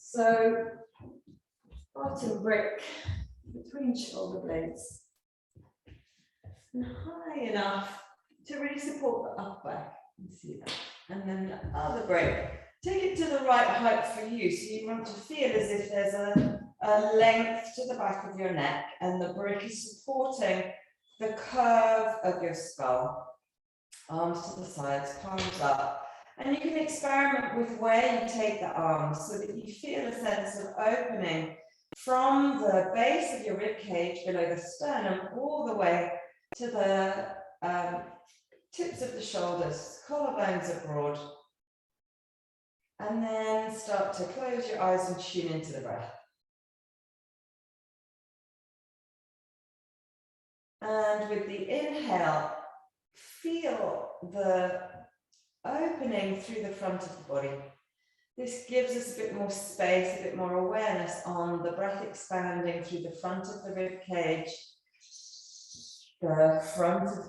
So bottom brick between shoulder blades and high enough to really support the upper back. You see that? And then the other brick, take it to the right height for you. So you want to feel as if there's a length to the back of your neck and the brick is supporting the curve of your skull. Arms to the sides, palms up. And you can experiment with where you take the arms so that you feel a sense of opening from the base of your rib cage below the sternum all the way to the tips of the shoulders, collarbones are broad. And then start to close your eyes and tune into the breath. And with the inhale, feel the opening through the front of the body. This gives us a bit more space, a bit more awareness on the breath expanding through the front of the rib cage, the front of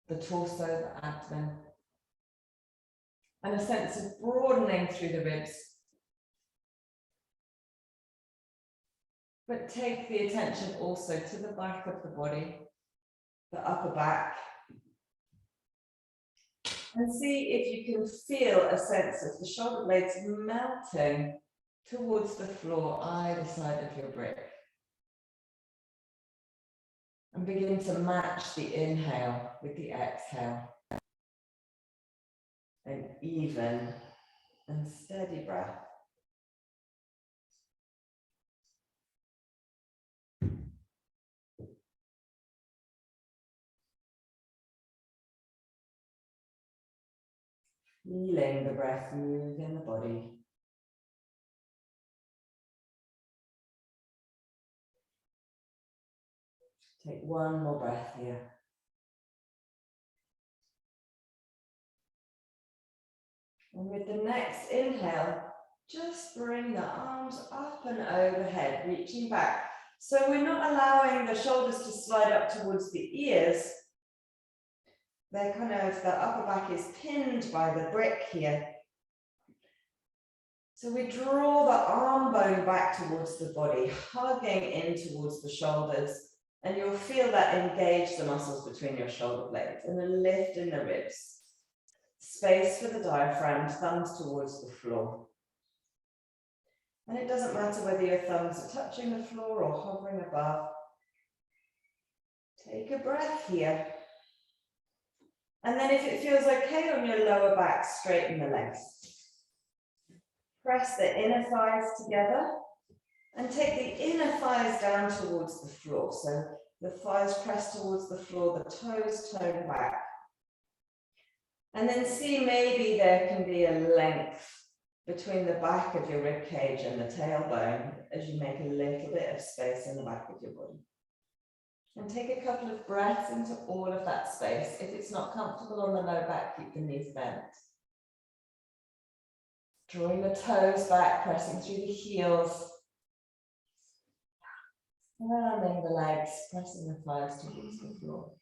the torso, the abdomen, and a sense of broadening through the ribs. But take the attention also to the back of the body, the upper back, and see if you can feel a sense of the shoulder blades melting towards the floor, either side of your brick. And begin to match the inhale with the exhale. An even and steady breath. Feeling the breath move in the body. Take one more breath here. And with the next inhale, just bring the arms up and overhead, reaching back. So we're not allowing the shoulders to slide up towards the ears. They're kind of, the upper back is pinned by the brick here. So we draw the arm bone back towards the body, hugging in towards the shoulders, and you'll feel that engage the muscles between your shoulder blades and a lift in the ribs. Space for the diaphragm, thumbs towards the floor. And it doesn't matter whether your thumbs are touching the floor or hovering above. Take a breath here. And then if it feels okay on your lower back, straighten the legs. Press the inner thighs together and take the inner thighs down towards the floor. So the thighs press towards the floor, the toes turn back. And then see maybe there can be a length between the back of your rib cage and the tailbone as you make a little bit of space in the back of your body. And take a couple of breaths into all of that space. If it's not comfortable on the low back, keep the knees bent. Drawing the toes back, pressing through the heels. Firming the legs, pressing the thighs towards the floor.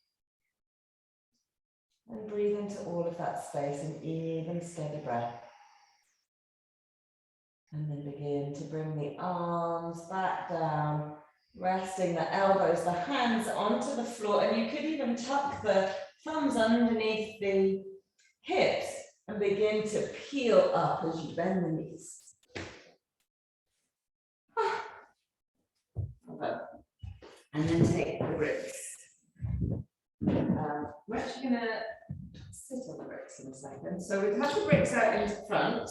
And breathe into all of that space, an even, steady breath. And then begin to bring the arms back down, resting the elbows, the hands onto the floor, and you could even tuck the thumbs underneath the hips and begin to peel up as you bend the knees. And then take the bricks. We're actually going to sit on the bricks in a second. So we have the bricks out in front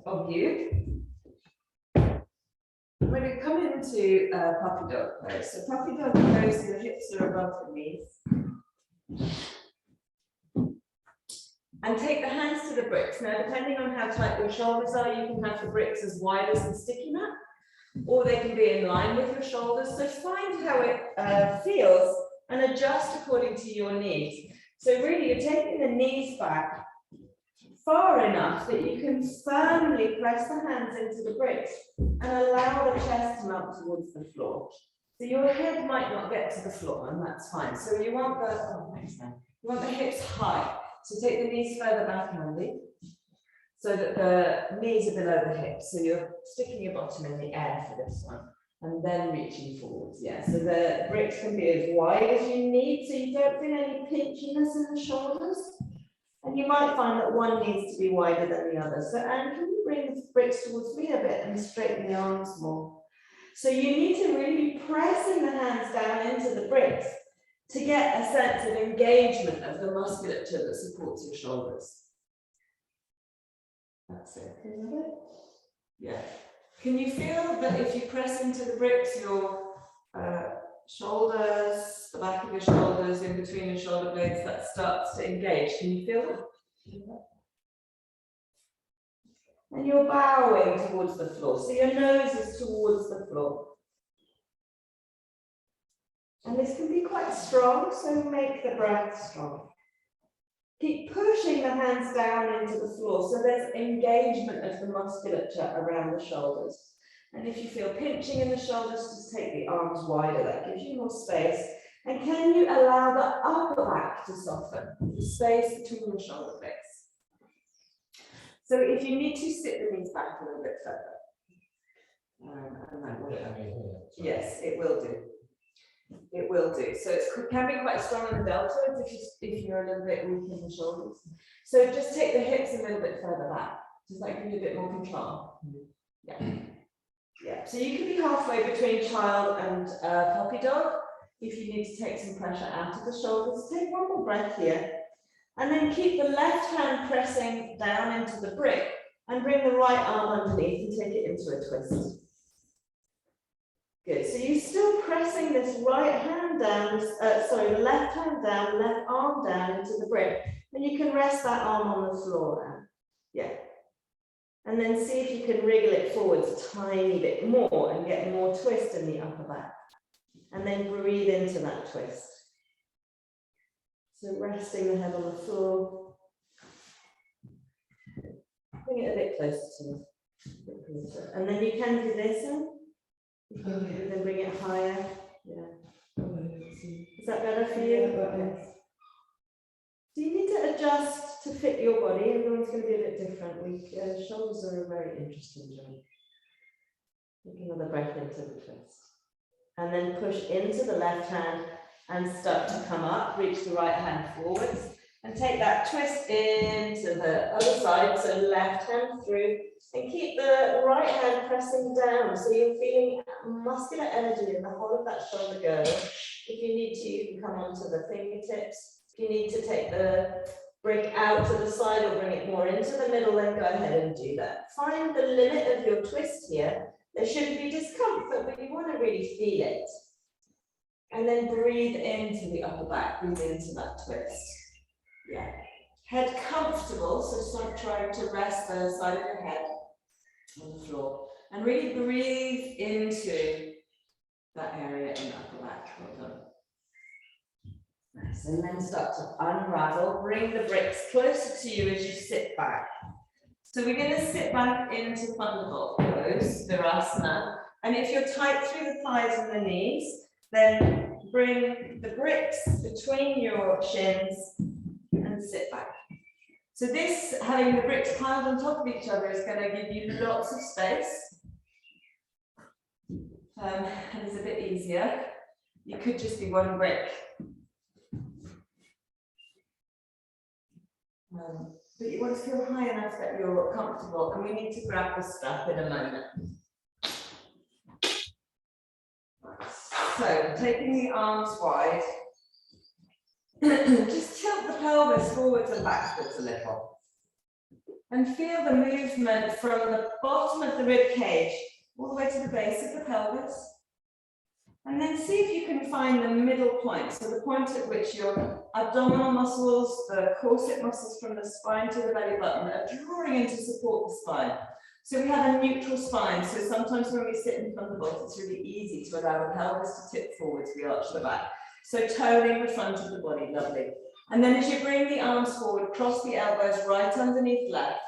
of you. We're going to come into puppy dog pose. So puppy dog pose, the hips are above the knees. And take the hands to the bricks. Now, depending on how tight your shoulders are, you can have the bricks as wide as the sticky mat, or they can be in line with your shoulders. So find how it feels and adjust according to your needs. So really, you're taking the knees back far enough that you can firmly press the hands into the bricks and allow the chest to melt towards the floor. So your head might not get to the floor, and that's fine. So you want the hips high. So take the knees further back, Andy. so that the knees are below the hips. So you're sticking your bottom in the air for this one, and then reaching forwards. Yeah, so the bricks can be as wide as you need, so you don't feel any pinchiness in the shoulders. And you might find that one needs to be wider than the other. So, Anne, can you bring the bricks towards me a bit and straighten the arms more? So you need to really be pressing the hands down into the bricks to get a sense of engagement of the musculature that supports your shoulders. That's it, isn't it? Yeah. Can you feel that if you press into the bricks, your shoulders, the back of your shoulders, in between your shoulder blades, that starts to engage? Can you feel it? And you're bowing towards the floor, so your nose is towards the floor. And this can be quite strong, so make the breath strong. Keep pushing the hands down into the floor, so there's engagement of the musculature around the shoulders. And if you feel pinching in the shoulders, just take the arms wider, that gives you more space. And can you allow the upper back to soften, the space between your shoulder blades? So if you need to, sit the knees back a little bit further. And that will, yes, it will do. It will do. So it can be quite strong in the deltoids if you're a little bit weak in the shoulders. So just take the hips a little bit further back. Does that give you a bit more control? Yeah. Yeah. So you can be halfway between child and puppy dog if you need to take some pressure out of the shoulders. Take one more breath here. And then keep the left hand pressing down into the brick and bring the right arm underneath and take it into a twist. Good, so you're still pressing this right hand down, the left hand down, left arm down into the brick, and you can rest that arm on the floor now. Yeah. And then see if you can wriggle it forwards a tiny bit more and get more twist in the upper back. And then breathe into that twist. So resting the head on the floor. Bring it a bit closer to me. And then you can do this one. You can then bring it higher. Yeah. Is that better for you? Okay. So you need to adjust to fit your body. Everyone's going to be a bit different. Shoulders are a very interesting joint. Take another breath into the twist. And then push into the left hand and start to come up. Reach the right hand forwards. And take that twist into the other side. So left hand through. And keep the right hand pressing down, so you're feeling muscular energy in the whole of that shoulder girdle. If you need to, you can come onto the fingertips. If you need to take the brick out to the side or bring it more into the middle, then go ahead and do that. Find the limit of your twist here. There shouldn't be discomfort, but you want to really feel it. And then breathe into the upper back, breathe into that twist. Yeah. Head comfortable, so stop trying to rest the side of your head on the floor. And really breathe into that area in the upper back. Well done. Nice. And then start to unravel. Bring the bricks closer to you as you sit back. So we're going to sit back into Thunderbolt pose, Virasana. And if you're tight through the thighs and the knees, then bring the bricks between your shins and sit back. So this, having the bricks piled on top of each other, is going to give you lots of space. And it's a bit easier. You could just be one brick. But you want to feel high enough that you're comfortable, and we need to grab the strap in a moment. So, taking the arms wide, just tilt the pelvis forwards and backwards a little. And feel the movement from the bottom of the rib cage all the way to the base of the pelvis. And then see if you can find the middle point, so the point at which your abdominal muscles, the corset muscles from the spine to the belly button are drawing in to support the spine. So we have a neutral spine, so sometimes when we sit in Thunderbolt, it's really easy to allow the pelvis to tip forwards, we arch the back. So toning the front of the body, lovely. And then as you bring the arms forward, cross the elbows right underneath left.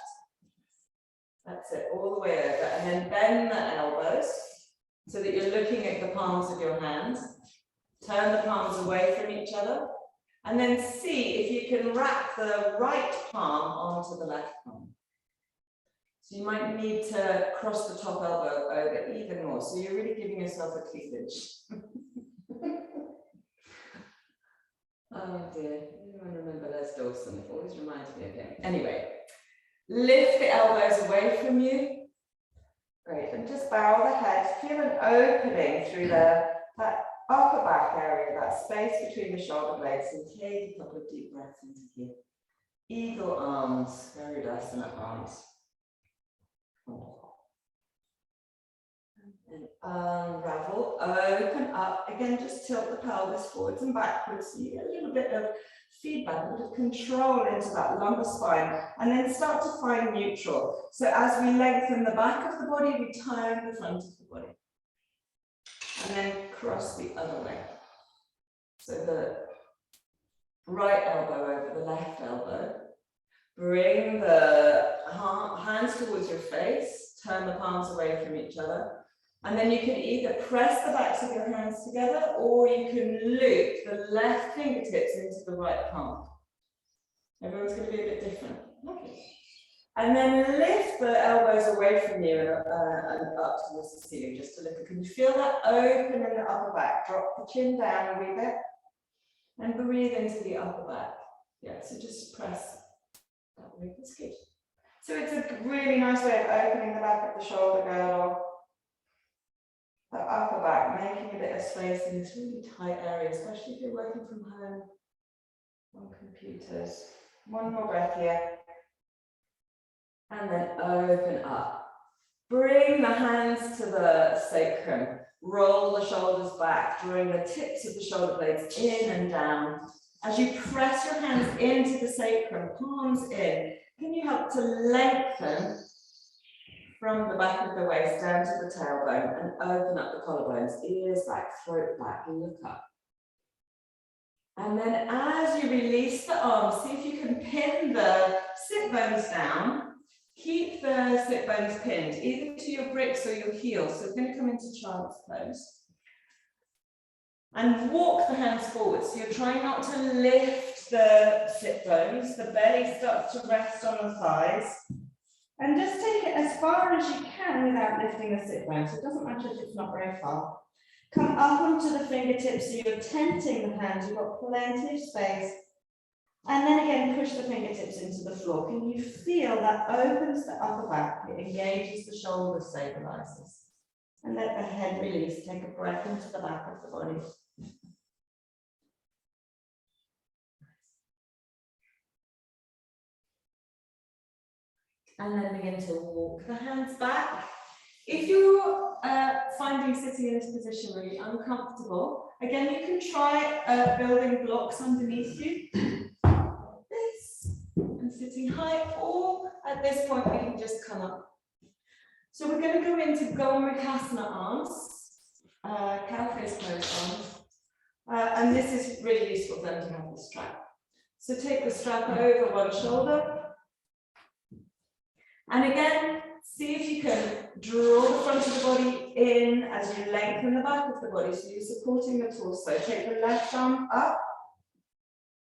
That's it, all the way over. And then bend the elbows so that you're looking at the palms of your hands. Turn the palms away from each other. And then see if you can wrap the right palm onto the left palm. So you might need to cross the top elbow over even more. So you're really giving yourself a cleavage. Oh dear, anyone remember Les Dawson? It always reminds me of him. Anyway, lift the elbows away from you. Great, and just bow the head. Feel an opening through that upper back area, that space between the shoulder blades, and take a couple of deep breaths into here. Eagle arms, Garudasana arms. And unravel, open up. Again, just tilt the pelvis forwards and backwards. So you get a little bit of feedback, a bit of control into that lumbar spine, and then start to find neutral. So as we lengthen the back of the body, we turn the front of the body. And then cross the other way. So the right elbow over the left elbow. Bring the hands towards your face, turn the palms away from each other. And then you can either press the backs of your hands together, or you can loop the left fingertips into the right palm. Everyone's going to be a bit different. Okay. And then lift the elbows away from you and up towards the ceiling, just a little. Can you feel that open in the upper back? Drop the chin down a wee bit and breathe into the upper back. Yeah, so just press that way. That's good. So it's a really nice way of opening the back of the shoulder girdle, the upper back, making a bit of space in this really tight area, especially if you're working from home on computers. One more breath here. And then open up. Bring the hands to the sacrum. Roll the shoulders back, drawing the tips of the shoulder blades in and down. As you press your hands into the sacrum, palms in, can you help to lengthen from the back of the waist down to the tailbone and open up the collarbones, ears back, throat back, and look up. And then as you release the arms, see if you can pin the sit bones down. Keep the sit bones pinned, either to your bricks or your heels. So we're going to come into child's pose. And walk the hands forward. So you're trying not to lift the sit bones. The belly starts to rest on the thighs. And just take it as far as you can without lifting the sit bones. So it doesn't matter if it's not very far. Come up onto the fingertips, so you're tenting the hands. You've got plenty of space. And then again, push the fingertips into the floor. Can you feel that opens the upper back? It engages the shoulders, stabilizes. And let the head release. Take a breath into the back of the body. And then begin to walk the hands back. If you're finding sitting in this position really uncomfortable, again, you can try building blocks underneath you. This, and sitting high, or at this point, we can just come up. So we're going to go into Gomukhasana arms, cow face pose arms. And this is really useful for them to have the strap. So take the strap over one shoulder. And again, see if you can draw the front of the body in as you lengthen the back of the body. So you're supporting the torso. Take the left arm up.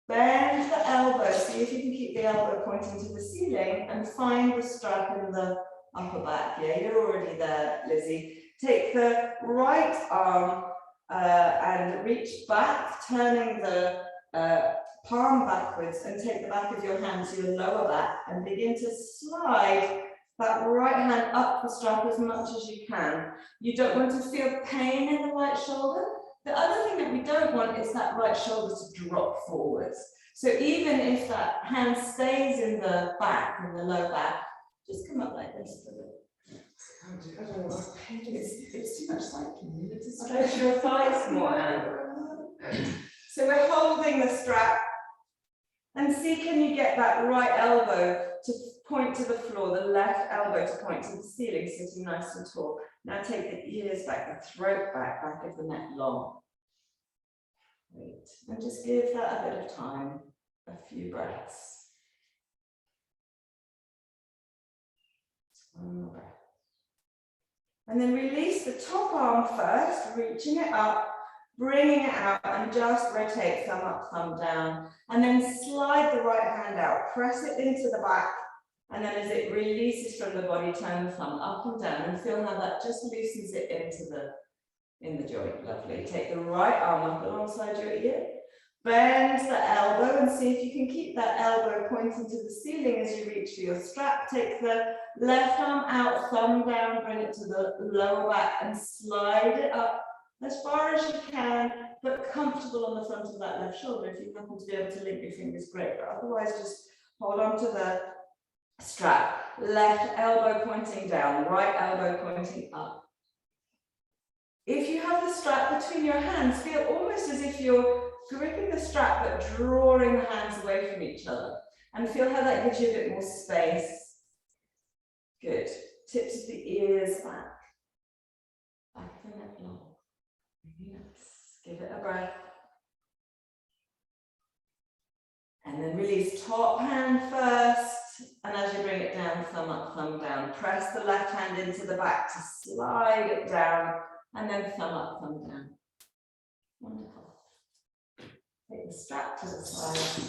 Bend the elbow. See if you can keep the elbow pointing to the ceiling and find the strap in the upper back. Yeah, you're already there, Lizzie. Take the right arm and reach back, turning the palm backwards, and take the back of your hand to your lower back and begin to slide that right hand up the strap as much as you can. You don't want to feel pain in the right shoulder. The other thing that we don't want is that right shoulder to drop forwards. So even if that hand stays in the back, in the low back, just come up like this for the I don't know what's pain. It's too much like you need to stretch your thighs more out. So we're holding the strap. And see, can you get that right elbow to point to the floor, the left elbow to point to the ceiling, sitting nice and tall. Now take the ears back, the throat back, back of the neck long. Great. And just give that a bit of time, a few breaths. One more breath. And then release the top arm first, reaching it up, bringing it out, and just rotate thumb up, thumb down. And then slide the right hand out, press it into the back, And then as it releases from the body, turn the thumb up and down and feel how that just loosens it in the joint. Lovely. Take the right arm up alongside your ear. Bend the elbow and see if you can keep that elbow pointing to the ceiling as you reach for your strap. Take the left arm out, thumb down, bring it to the lower back and slide it up as far as you can, but comfortable on the front of that left shoulder. If you happen to be able to link your fingers, great, but otherwise just hold on to the strap. Left elbow pointing down, right elbow pointing up. If you have the strap between your hands, feel almost as if you're gripping the strap but drawing the hands away from each other, and feel how that gives you a bit more space. Good. Tips of the ears back. Back of the neck long. Yes. Give it a breath. And then release top hand first. And as you bring it down, thumb up, thumb down. Press the left hand into the back to slide it down. And then thumb up, thumb down. Wonderful. Take the strap to the side.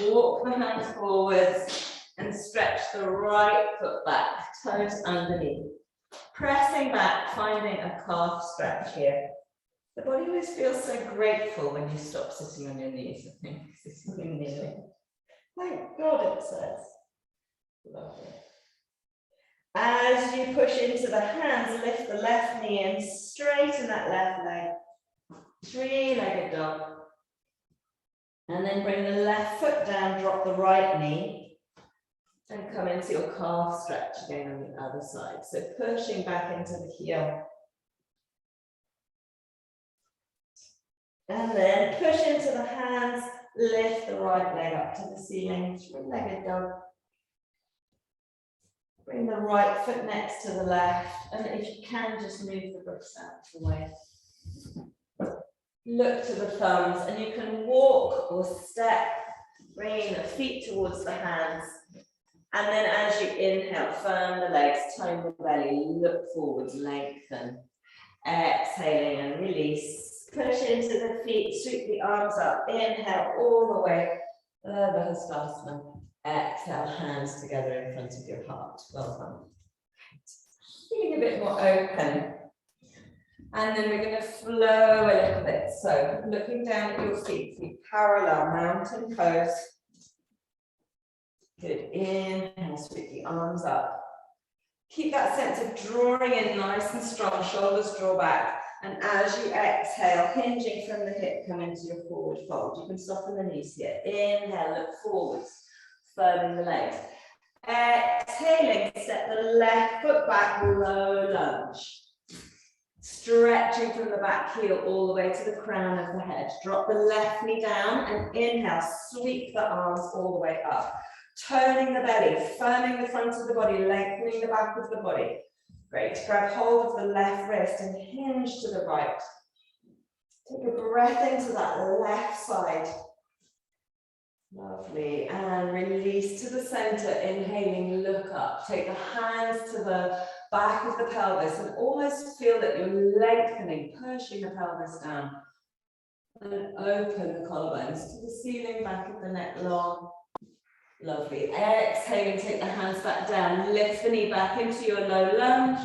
Walk the hands forwards and stretch the right foot back, toes underneath. Pressing back, finding a calf stretch here. The body always feels so grateful when you stop sitting on your knees, I think, sitting and kneeling. Thank God it says. Lovely. As you push into the hands, lift the left knee and straighten that left leg. Three-legged dog. And then bring the left foot down, drop the right knee, and come into your calf stretch again on the other side. So pushing back into the heel. And then push into the hands, lift the right leg up to the ceiling, three-legged dog. Bring the right foot next to the left, and if you can, just move the bricks out of the way. Look to the thumbs, and you can walk or step, bringing the feet towards the hands. And then as you inhale, firm the legs, tone the belly, look forwards, lengthen. Exhaling and release. Push into the feet, sweep the arms up, inhale all the way, Urdhva Hastasana. Exhale, hands together in front of your heart. Well done. Feeling a bit more open. And then we're going to flow a little bit. So looking down at your feet parallel, mountain pose. Good. Inhale, sweep the arms up. Keep that sense of drawing in nice and strong, shoulders draw back. And as you exhale, hinging from the hip, come into your forward fold. You can soften the knees here. Inhale, look forwards, firming the legs. Exhaling, step the left foot back, low lunge. Stretching from the back heel all the way to the crown of the head. Drop the left knee down and inhale, sweep the arms all the way up. Toning the belly, firming the front of the body, lengthening the back of the body. Great. Grab hold of the left wrist and hinge to the right. Take a breath into that left side. Lovely. And release to the center, inhaling, look up. Take the hands to the back of the pelvis and almost feel that you're lengthening, pushing the pelvis down. And open the collarbones to the ceiling, back of the neck long. Lovely. Exhaling, take the hands back down. Lift the knee back into your low lunge.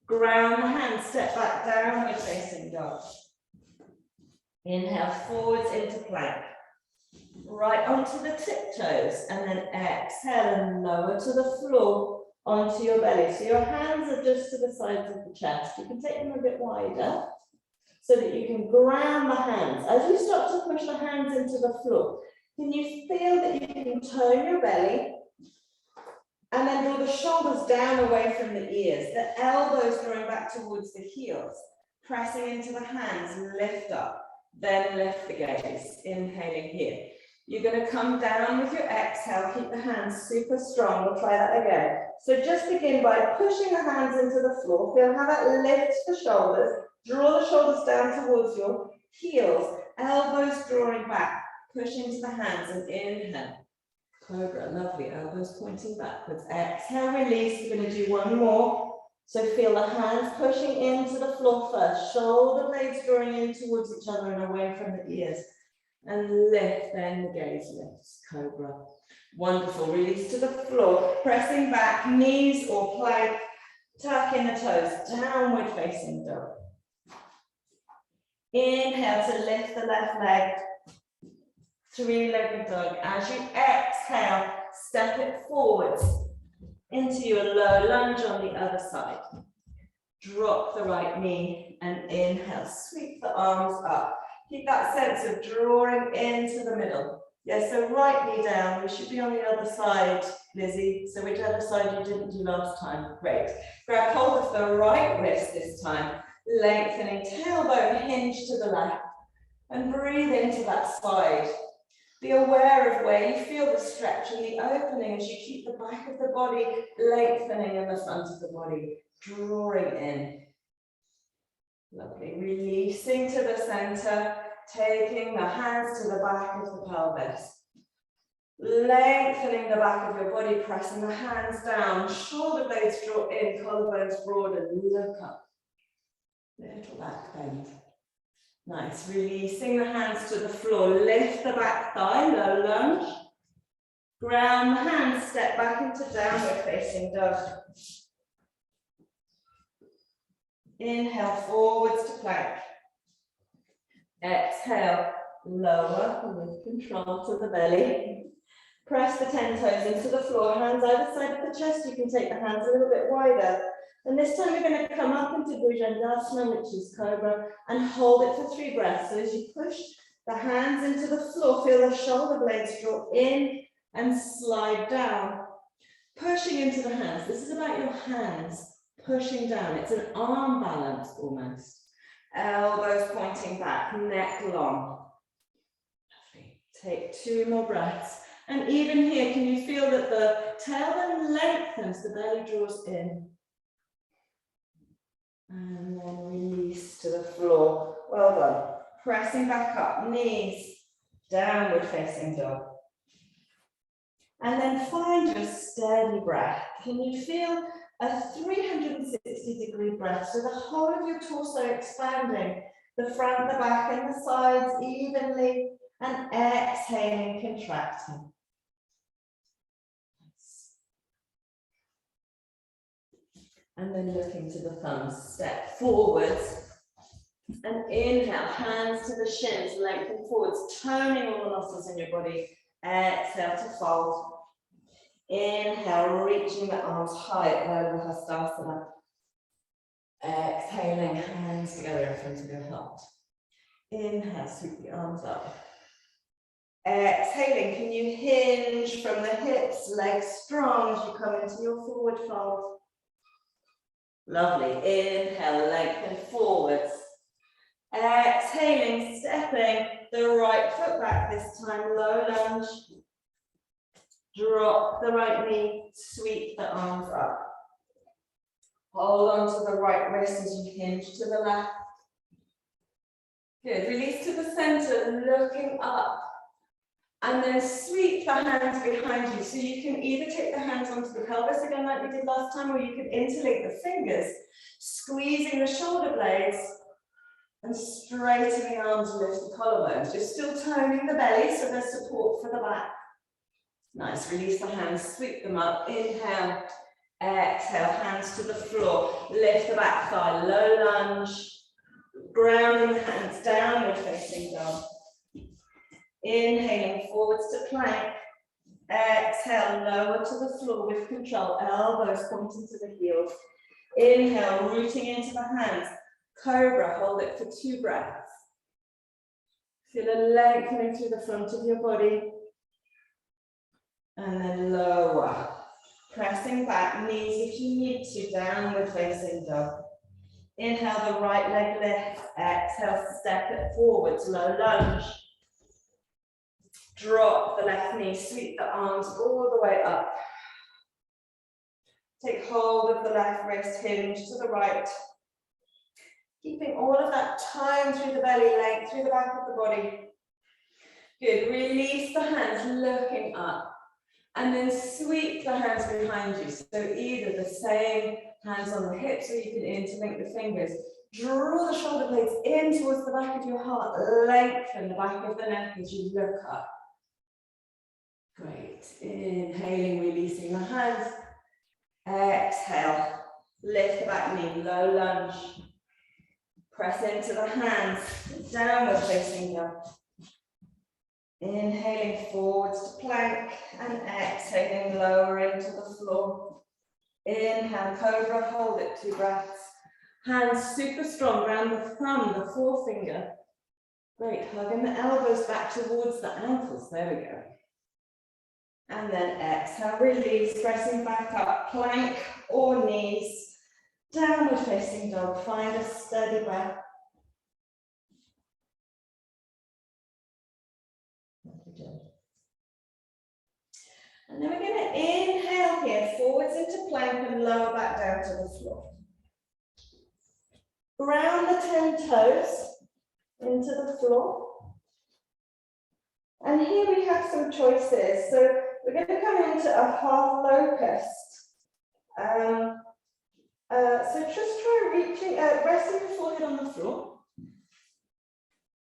Ground the hands, step back, downward facing dog. Inhale, forwards into plank. Right onto the tiptoes, and then exhale and lower to the floor onto your belly. So your hands are just to the sides of the chest. You can take them a bit wider so that you can ground the hands. As you start to push the hands into the floor, can you feel that you can turn your belly and then draw the shoulders down away from the ears, the elbows drawing back towards the heels, pressing into the hands, lift up, then lift the gaze, inhaling here. You're going to come down with your exhale, keep the hands super strong, we'll try that again. So just begin by pushing the hands into the floor, feel how that lifts the shoulders, draw the shoulders down towards your heels, elbows drawing back. Push into the hands and inhale. Cobra, lovely. Elbows pointing backwards. Exhale, release. We're going to do one more. So feel the hands pushing into the floor first. Shoulder blades drawing in towards each other and away from the ears. And lift, then the gaze lifts, cobra. Wonderful, release to the floor, pressing back, knees or plank, tuck in the toes, downward facing dog. Inhale to lift the left leg, three-legged dog. As you exhale, step it forwards into your low lunge on the other side. Drop the right knee and inhale, sweep the arms up. Keep that sense of drawing into the middle. Yes, so right knee down, we should be on the other side, Lizzie. So whichever side you didn't do last time, great. Grab hold of the right wrist this time, lengthening tailbone hinge to the left, and breathe into that side. Be aware of where you feel the stretch and the opening as you keep the back of the body lengthening in the front of the body, drawing in. Lovely, releasing to the center, taking the hands to the back of the pelvis. Lengthening the back of your body, pressing the hands down, shoulder blades draw in, collarbones broaden, look up. Little back bend. Nice, releasing the hands to the floor, lift the back thigh, low lunge. Ground the hands, step back into downward facing dog. Inhale, forwards to plank. Exhale, lower with control to the belly. Press the 10 toes into the floor, hands either side of the chest. You can take the hands a little bit wider. And this time we're going to come up into Bhujangasana, which is cobra, and hold it for 3 breaths. So as you push the hands into the floor, feel the shoulder blades draw in and slide down. Pushing into the hands. This is about your hands pushing down. It's an arm balance almost. Elbows pointing back, neck long. Lovely. Take 2 more breaths. And even here, can you feel that the tailbone lengthens, the belly draws in. And then release to the floor. Well done. Pressing back up, knees, downward facing dog. And then find your steady breath. Can you feel a 360-degree breath? So the whole of your torso expanding, the front, the back, and the sides evenly, and exhaling, contracting. And then looking to the thumbs, step forwards. And inhale, hands to the shins, lengthen forwards, toning all the muscles in your body. Exhale to fold. Inhale, reaching the arms high over Hastasana. Exhaling, hands together in front of your heart. Inhale, sweep the arms up. Exhaling, can you hinge from the hips, legs strong as you come into your forward fold? Lovely. Inhale, lengthen forwards. Exhaling, stepping the right foot back this time, low lunge. Drop the right knee, sweep the arms up. Hold on to the right wrist as you hinge to the left. Good, release to the center, looking up. And then sweep the hands behind you. So you can either take the hands onto the pelvis again like we did last time, or you can interlink the fingers, squeezing the shoulder blades and straightening the arms, lift the collarbones. You're still toning the belly, so there's support for the back. Nice, release the hands, sweep them up, inhale, exhale, hands to the floor, lift the back thigh, low lunge, grounding the hands, downward facing dog. Inhaling forwards to plank, exhale, lower to the floor with control, elbows pointing to the heels. Inhale, rooting into the hands, cobra, hold it for 2 breaths. Feel a lengthening through the front of your body. And then lower, pressing back, knees if you need to, downward facing dog. Inhale, the right leg lifts, exhale, step it forwards, low lunge. Drop the left knee, sweep the arms all the way up. Take hold of the left wrist, hinge to the right. Keeping all of that time through the belly, length through the back of the body. Good, release the hands, looking up. And then sweep the hands behind you. So either the same hands on the hips, or you can interlink the fingers. Draw the shoulder blades in towards the back of your heart. Lengthen the back of the neck as you look up. Great. Inhaling, releasing the hands. Exhale. Lift the back knee, low lunge. Press into the hands. Downward facing dog. Inhaling forwards to plank and exhaling lower into the floor. Inhale, cobra, hold it, 2 breaths. Hands super strong around the thumb, the forefinger. Great, hugging the elbows back towards the ankles, there we go. And then exhale, release, pressing back up, plank or knees. Downward facing dog, find a steady breath. And then we're going to inhale here, forwards into plank and lower back down to the floor. Ground the 10 toes into the floor. And here we have some choices. So we're going to come into a half locust. So just try reaching, resting the forehead on the floor.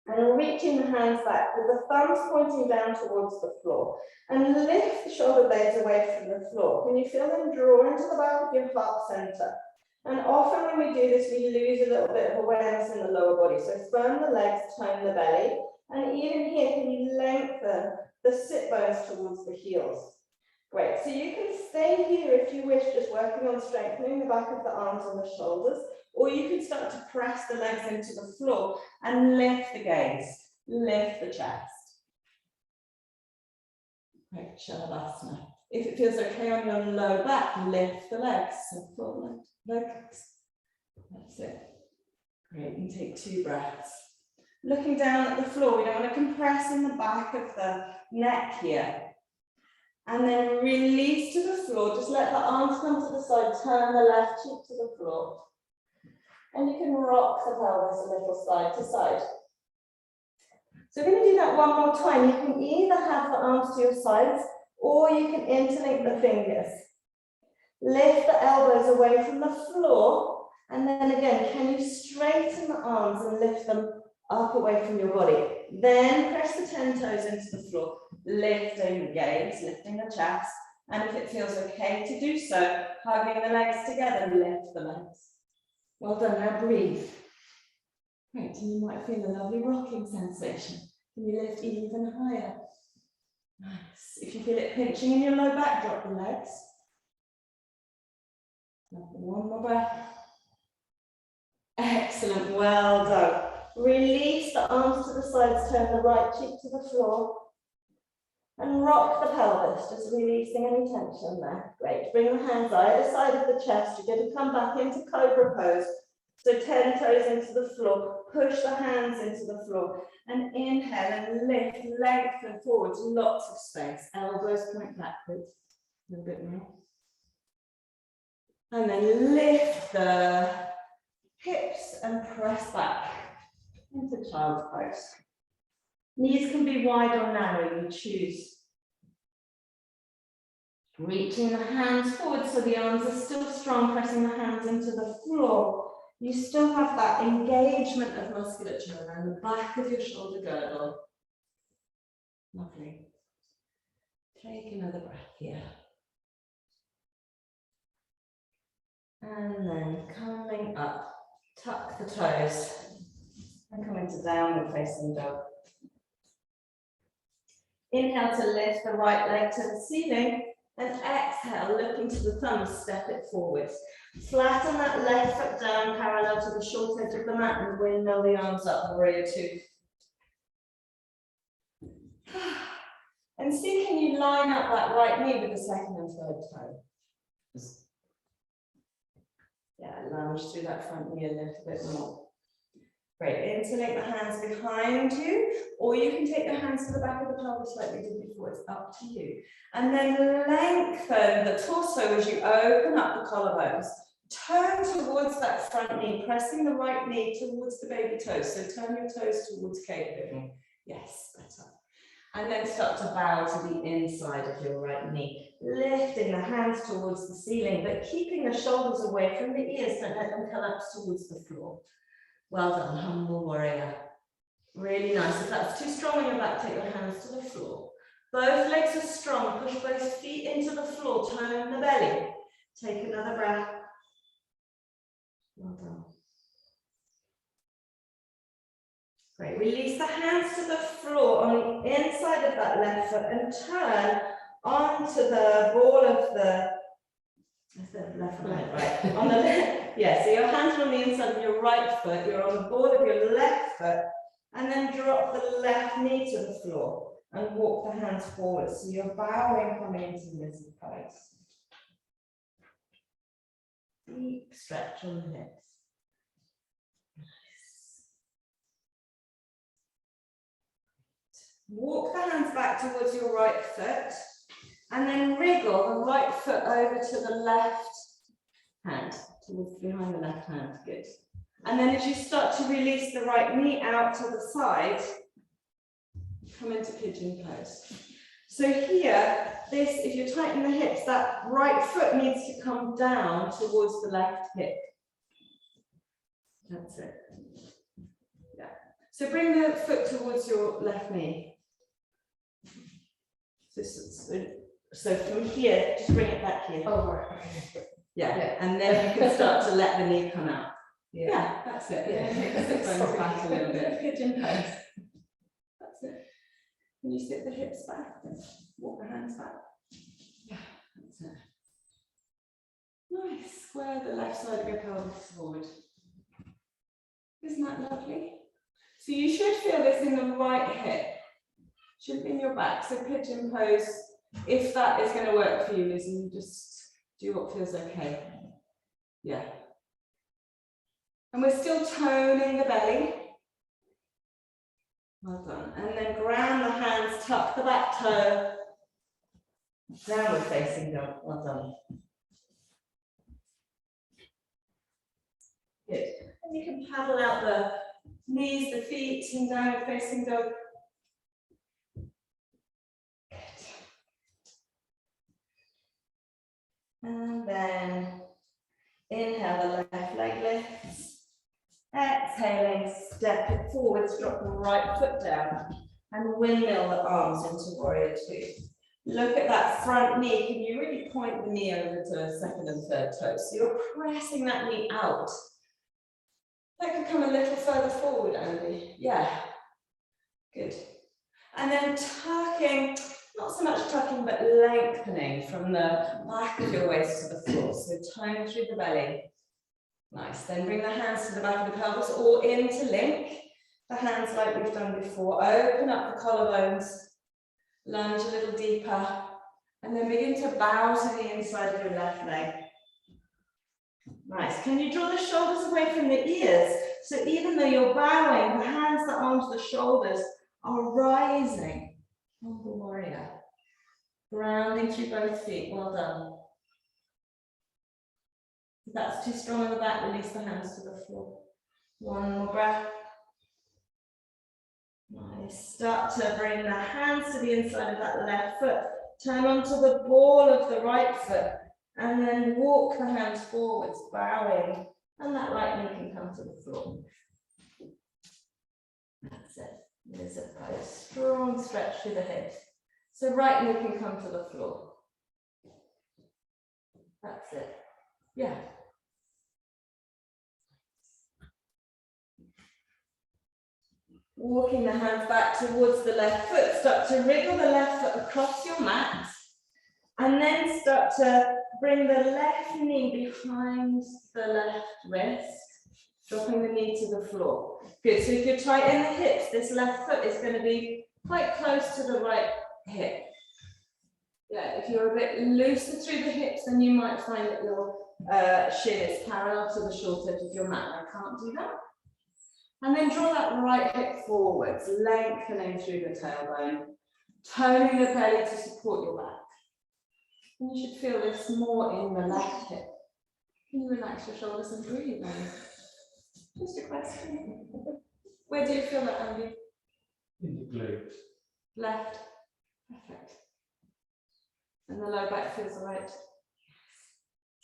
And reaching the hands back with the thumbs pointing down towards the floor. And lift the shoulder blades away from the floor. Can you feel them draw into the back of your heart center? And often when we do this, we lose a little bit of awareness in the lower body. So firm the legs, tone the belly. And even here, can you lengthen the sit bones towards the heels? Great, so you can stay here if you wish, just working on strengthening the back of the arms and the shoulders, or you can start to press the legs into the floor and lift the gaze, lift the chest. Great, Shavasana. If it feels okay on your low back, lift the legs, so forward, low kicks. That's it. Great, and take 2 breaths. Looking down at the floor, we don't want to compress in the back of the neck here. And then release to the floor. Just let the arms come to the side, turn the left cheek to the floor. And you can rock the pelvis a little side to side. So we're going to do that one more time. You can either have the arms to your sides, or you can interlink the fingers. Lift the elbows away from the floor. And then again, can you straighten the arms and lift them up away from your body? Then press the 10 toes into the floor, lifting the gaze, lifting the chest. And if it feels okay to do so, hugging the legs together, lift the legs. Well done, now breathe. Great, and you might feel a lovely rocking sensation. Can you lift even higher? Nice. If you feel it pinching in your low back, drop the legs. One more breath. Excellent, well done. Release the arms to the sides, turn the right cheek to the floor. And rock the pelvis, just releasing any tension there. Great, bring the hands either side of the chest. You're going to come back into cobra pose. So 10 toes into the floor, push the hands into the floor. And inhale and lift, lengthen forwards, lots of space. Elbows point backwards, a little bit more. And then lift the hips and press back into child's pose. Knees can be wide or narrow, you choose. Reaching the hands forward so the arms are still strong, pressing the hands into the floor. You still have that engagement of musculature around the back of your shoulder girdle. Lovely. Take another breath here. And then coming up, tuck the toes and come into downward facing dog. Inhale to lift the right leg to the ceiling, and exhale, looking to the thumbs, step it forwards. Flatten that left foot down parallel to the short edge of the mat and windmill the arms up, warrior 2. And see, can you line up that right knee with the second and third toe? Yeah, lunge through that front knee a little bit more. Great, interlink the hands behind you, or you can take the hands to the back of the pelvis like we did before, it's up to you. And then lengthen the torso as you open up the collarbones. Turn towards that front knee, pressing the right knee towards the baby toes. So turn your toes towards cave living. Yes, better. And then start to bow to the inside of your right knee. Lifting the hands towards the ceiling, but keeping the shoulders away from the ears, don't let them collapse towards the floor. Well done, humble warrior. Really nice. If that's too strong on your back, take your hands to the floor. Both legs are strong. Push both feet into the floor. Tone the belly. Take another breath. Well done. Great. Release the hands to the floor on the inside of that left foot and turn onto the ball of the left foot, right? On the left. Yeah, so your hands are on the inside of your right foot. You're on the ball of your left foot. And then drop the left knee to the floor and walk the hands forward. So you're bowing coming into lizard pose. Deep stretch on the hips. Nice. Walk the hands back towards your right foot and then wriggle the right foot over to the left hand, towards behind the left hand. Good. And then as you start to release the right knee out to the side, come into pigeon pose. So here, if you tighten the hips, that right foot needs to come down towards the left hip. That's it. Yeah. So bring the foot towards your left knee. So from here, just bring it back here. Oh, right. Yeah. And then you can start to let the knee come out. Yeah, that's it. Yeah. Sit the bones back a little bit. Pigeon pose. That's it. Can you sit the hips back and walk the hands back? Yeah, that's it. Nice. Square the left side of your pelvis forward. Isn't that lovely? So you should feel this in the right hip. Shouldn't be in your back. So pigeon pose. If that is going to work for you, Lizzie, just do what feels okay. Yeah. And we're still toning the belly. Well done. And then ground the hands, tuck the back toe. Downward facing dog. Well done. Good. And you can paddle out the knees, the feet, and downward facing dog. Good. And then inhale, the left leg lifts. Exhaling, step it forwards, drop the right foot down and windmill the arms into warrior two. Look at that front knee. Can you really point the knee over to second and third toes? So you're pressing that knee out. That could come a little further forward, Andy. Yeah, good. And then tucking, not so much tucking, but lengthening from the back of your waist to the floor. So tone through the belly. Nice, then bring the hands to the back of the pelvis or into link. The hands like we've done before. Open up the collarbones, lunge a little deeper, and then begin to bow to the inside of your left leg. Nice, can you draw the shoulders away from the ears? So even though you're bowing, the hands, the arms, the shoulders are rising. Humble warrior. Grounding through both feet, well done. If that's too strong on the back, release the hands to the floor. One more breath. Nice. Start to bring the hands to the inside of that left foot. Turn onto the ball of the right foot. And then walk the hands forwards, bowing. And that right knee can come to the floor. That's it. There's a strong stretch through the hips. So right knee can come to the floor. That's it. Yeah. Walking the hands back towards the left foot. Start to wriggle the left foot across your mat. And then start to bring the left knee behind the left wrist. Dropping the knee to the floor. Good. So if you're tight in the hips, this left foot is going to be quite close to the right hip. Yeah, if you're a bit looser through the hips, then you might find that your shin is parallel to the short edge of your mat. I can't do that. And then draw that right hip forwards, lengthening through the tailbone, toning the belly to support your back. And you should feel this more in the left hip. Can you relax your shoulders and breathe? Just a question. Where do you feel that, Andy? In the glutes. Left. Perfect. And the low back feels right.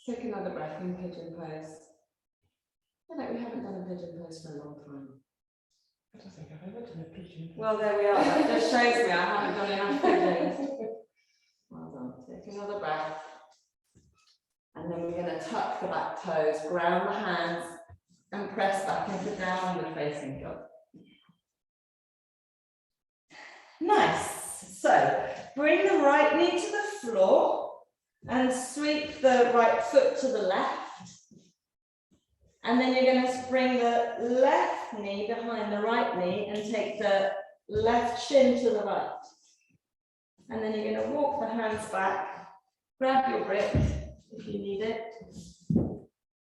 Take another breath in pigeon pose. feel like we haven't done a pigeon pose for a long time. I don't think I've ever done a pigeon. Well, there we are. That just shows me I haven't done enough pigeons. Well done. Take another breath. And then we're going to tuck the back toes, ground the hands, and press back into downward facing dog. Nice. So bring the right knee to the floor and sweep the right foot to the left. And then you're going to bring the left knee behind the right knee and take the left shin to the right. And then you're going to walk the hands back, grab your brick if you need it,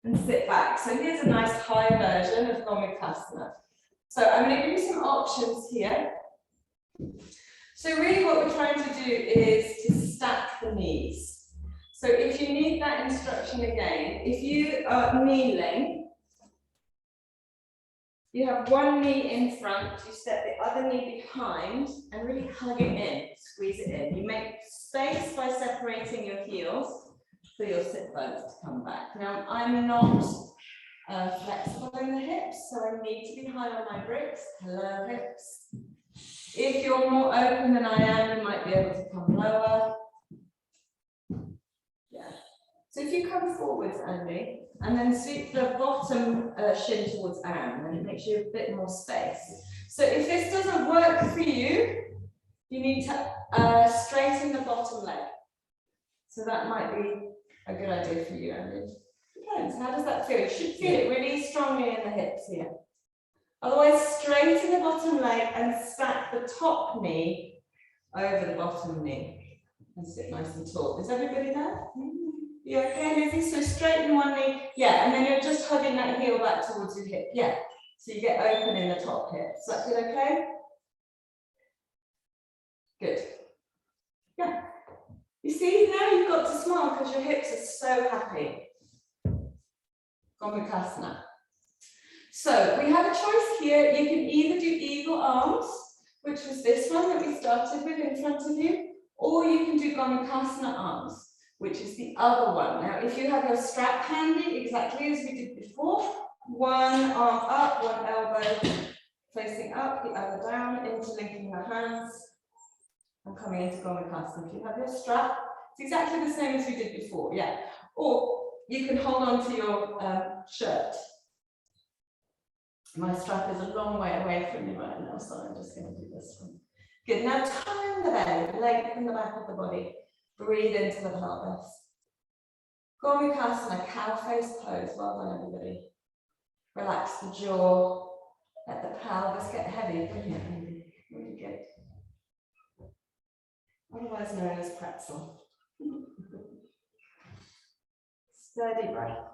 and sit back. So here's a nice high version of Gomukhasana. So I'm going to give you some options here. So really what we're trying to do is to stack the knees. So if you need that instruction again, if you are kneeling, you have one knee in front, you step the other knee behind and really hug it in, squeeze it in. You make space by separating your heels for your sit bones to come back. Now, I'm not flexible in the hips, so I need to be high on my bricks. Hello, hips. If you're more open than I am, you might be able to come lower. Yeah. So if you come forwards, Andy, and then sweep the bottom shin towards Anne, and it makes you a bit more space. So if this doesn't work for you, you need to straighten the bottom leg. So that might be a good idea for you, Andy. Depends. How does that feel? You should feel it really strongly in the hips here. Otherwise, straighten the bottom leg and stack the top knee over the bottom knee. And sit nice and tall. Is everybody there? You okay, Lizzie? So straighten one knee. Yeah, and then you're just hugging that heel back towards your hip. Yeah. So you get open in the top hip. Is that good, okay? Good. Yeah. You see, now you've got to smile because your hips are so happy. Gomukhasana. So we have a choice here. You can either do eagle arms, which was this one that we started with in front of you, or you can do Gomukhasana arms, which is the other one. Now, if you have your strap handy, exactly as we did before, one arm up, one elbow facing up, the other down, interlinking the hands, and coming into Gomukhasana. If you have your strap, it's exactly the same as we did before, yeah. Or you can hold on to your shirt. My strap is a long way away from me right now, so I'm just going to do this one. Good, now turn the belly, lengthen the back of the body. Breathe into the pelvis. Gomukhasana, cow face pose. Well done, everybody. Relax the jaw. Let the pelvis get heavy. Brilliant. Really good. Otherwise known as pretzel. Steady breath.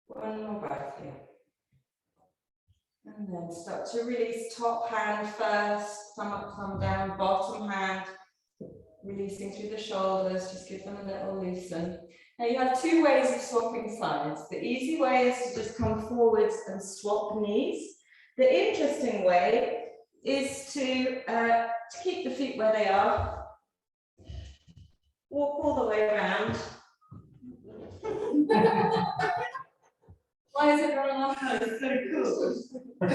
One more breath here. And then start to release top hand first, thumb up, thumb down, bottom hand, releasing through the shoulders, just give them a little loosen. Now you have two ways of swapping sides. The easy way is to just come forwards and swap knees. The interesting way is to keep the feet where they are, walk all the way around. Why is everyone laughing? It's so cool. Have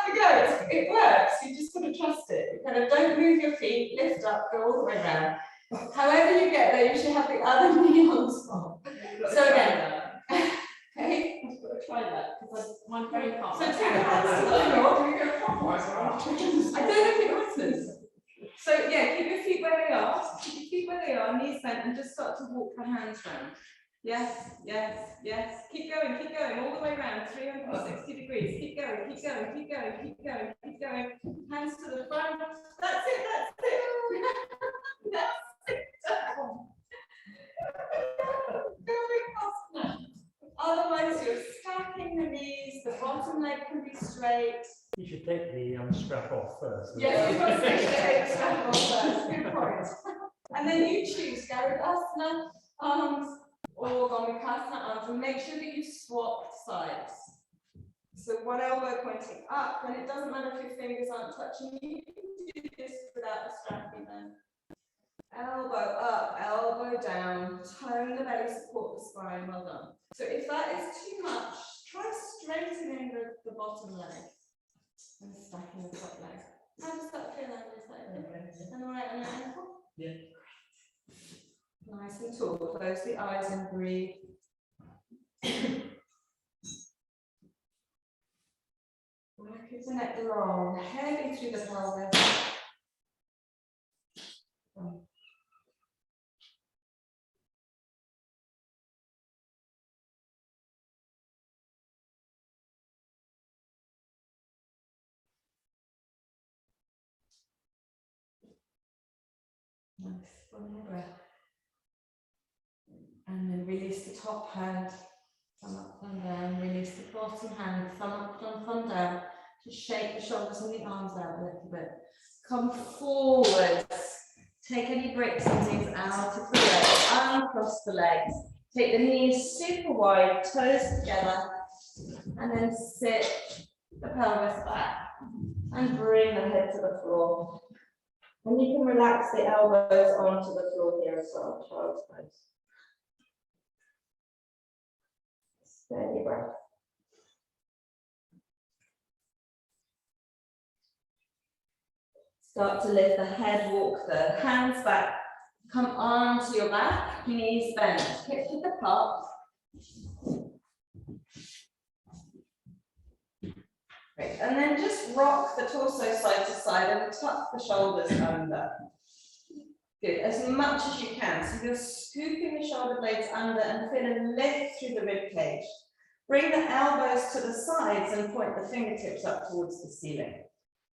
a go. It works. You just got to trust it. You kind of don't move your feet, lift up, go all the way around. However you get there, you should have the other knee on spot. So again, okay. I've got to try that because I'm very calm. So take your hands to the floor. I don't know if it matters. So yeah, keep your feet where they are. Keep your feet where they are, knees bent, and just start to walk the hands round. Yes, yes, yes. Keep going, all the way around, 360 degrees. Keep going, keep going, keep going, keep going, keep going. Hands to the front. That's it, that's it. That's it. Otherwise, you're stacking the knees, the bottom leg can be straight. You should take the strap off first. Yes, you must take the strap off first. Good point. And then you choose Garudasana arms or Gomukhasana arms, and make sure that you swapped sides. So one elbow pointing up, and it doesn't matter if your fingers aren't touching. You can do this without the strap being elbow up, elbow down, tone the belly, support the spine, well done. So if that is too much, try straightening the bottom leg and stacking the top leg. How does that feel, Anna? Is that okay? And right on your ankle? Yeah. Nice and tall, close the eyes and breathe. Back of the neck long, heavy through the pelvis. Nice, one more breath. And then release the top hand, thumb up, thumb down, release the bottom hand, thumb up, thumb down. Just shake the shoulders and the arms out a little bit. Come forwards. Take any bricks and things out of the legs, uncross the legs. Take the knees super wide, toes together, and then sit the pelvis back and bring the head to the floor. And you can relax the elbows onto the floor here as well, child's pose. Steady breath. Start to lift the head, walk the hands back, come onto your back, knees bent, hips width apart. Great, and then just rock the torso side to side and tuck the shoulders under. Good, as much as you can. So you're scooping the shoulder blades under and feel a lift through the rib cage. Bring the elbows to the sides and point the fingertips up towards the ceiling.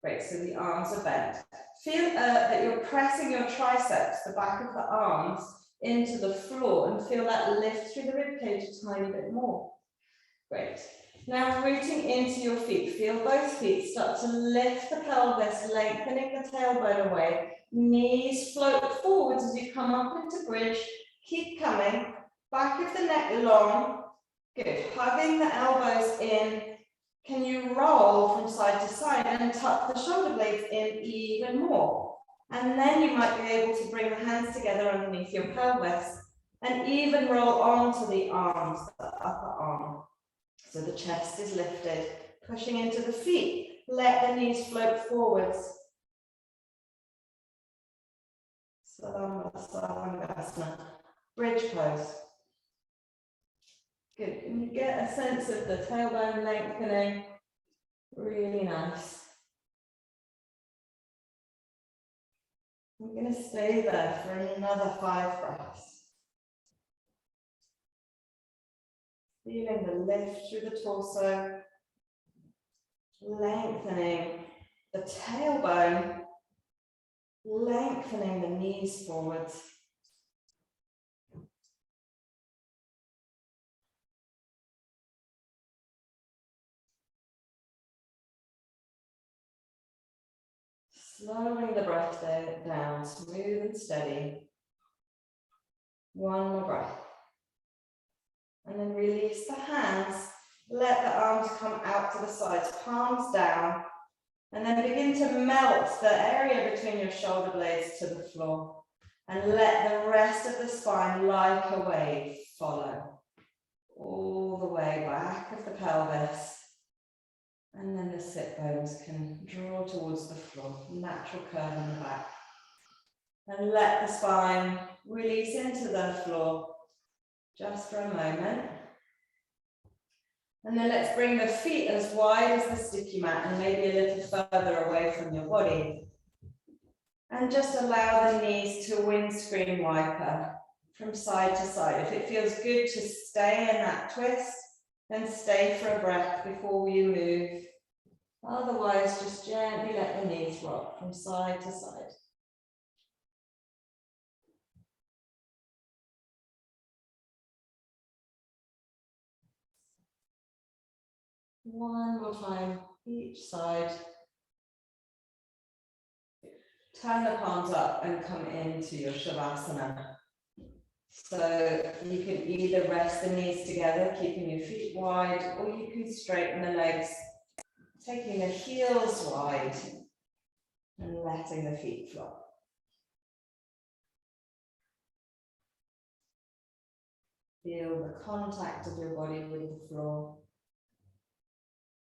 Great, so the arms are bent. Feel that you're pressing your triceps, the back of the arms, into the floor and feel that lift through the rib cage a tiny bit more. Great. Now rooting into your feet. Feel both feet start to lift the pelvis, lengthening the tailbone away. Knees float forwards as you come up into bridge. Keep coming. Back of the neck long. Good. Hugging the elbows in. Can you roll from side to side and tuck the shoulder blades in even more? And then you might be able to bring the hands together underneath your pelvis and even roll onto the arms, the upper arm. So the chest is lifted, pushing into the feet. Let the knees float forwards. Savangasana, bridge pose. Good, and you get a sense of the tailbone lengthening, really nice. I'm going to stay there for another 5 breaths. Feeling the lift through the torso, lengthening the tailbone, lengthening the knees forwards. Slowing the breath down, smooth and steady. One more breath. And then release the hands. Let the arms come out to the sides, palms down. And then begin to melt the area between your shoulder blades to the floor. And let the rest of the spine, like a wave, follow. All the way back of the pelvis. And then the sit bones can draw towards the floor, natural curve in the back. And let the spine release into the floor just for a moment. And then let's bring the feet as wide as the sticky mat and maybe a little further away from your body. And just allow the knees to windscreen wiper from side to side. If it feels good to stay in that twist, then stay for a breath before you move. Otherwise, just gently let the knees rock from side to side. One more time, each side. Turn the palms up and come into your Shavasana. So you can either rest the knees together, keeping your feet wide, or you can straighten the legs, taking the heels wide and letting the feet flop. Feel the contact of your body with the floor.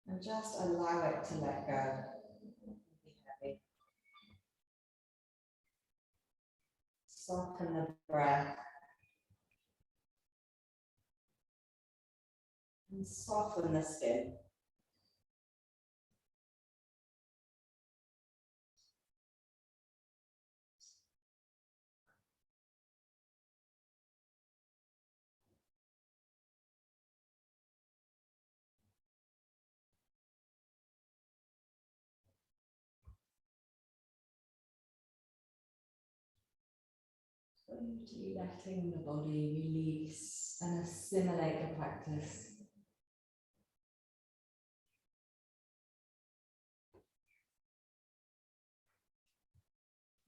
And just allow it to let go. Be heavy. Soften the breath. And soften the skin. Slowly letting the body release and assimilate the practice.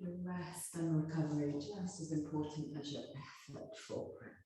Your rest and recovery just as important as your effort for practice.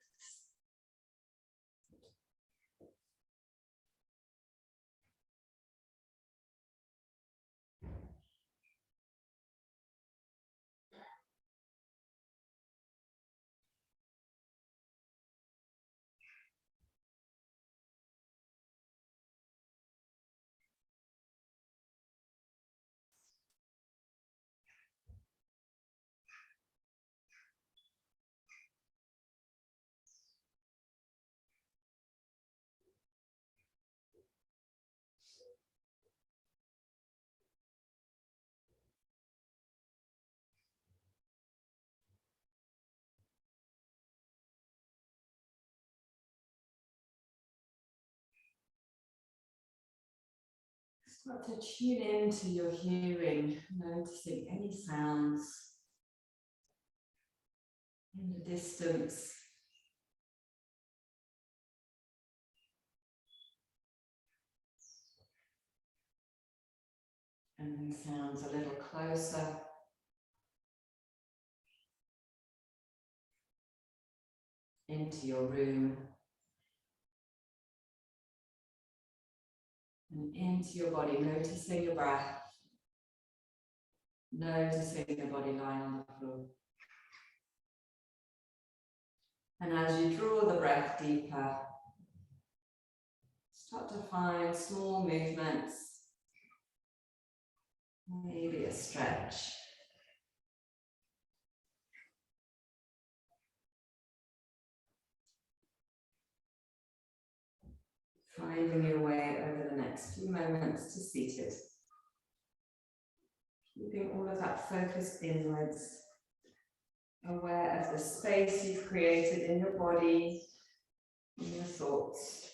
Start to tune into your hearing, noticing any sounds in the distance. And then sounds a little closer. Into your room. And into your body, noticing your breath. Noticing the body lying on the floor. And as you draw the breath deeper, start to find small movements. Maybe a stretch. Finding your way over the next few moments to seated. Keeping all of that focus inwards. Aware of the space you've created in your body, in your thoughts,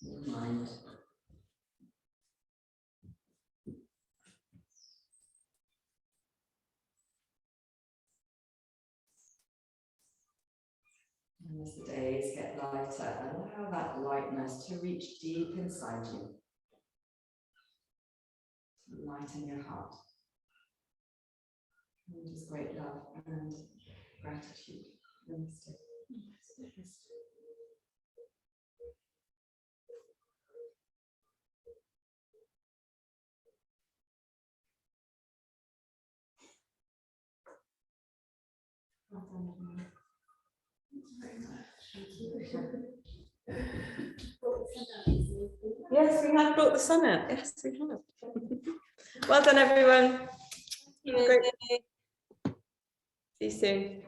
your mind. And as the days get lighter, allow that lightness to reach deep inside you. To lighten your heart. And just great love and gratitude. Namaste. Well done, everyone. Yes, we have brought the sun out. Yes, we have. Well done, everyone. Have a great day. See you soon.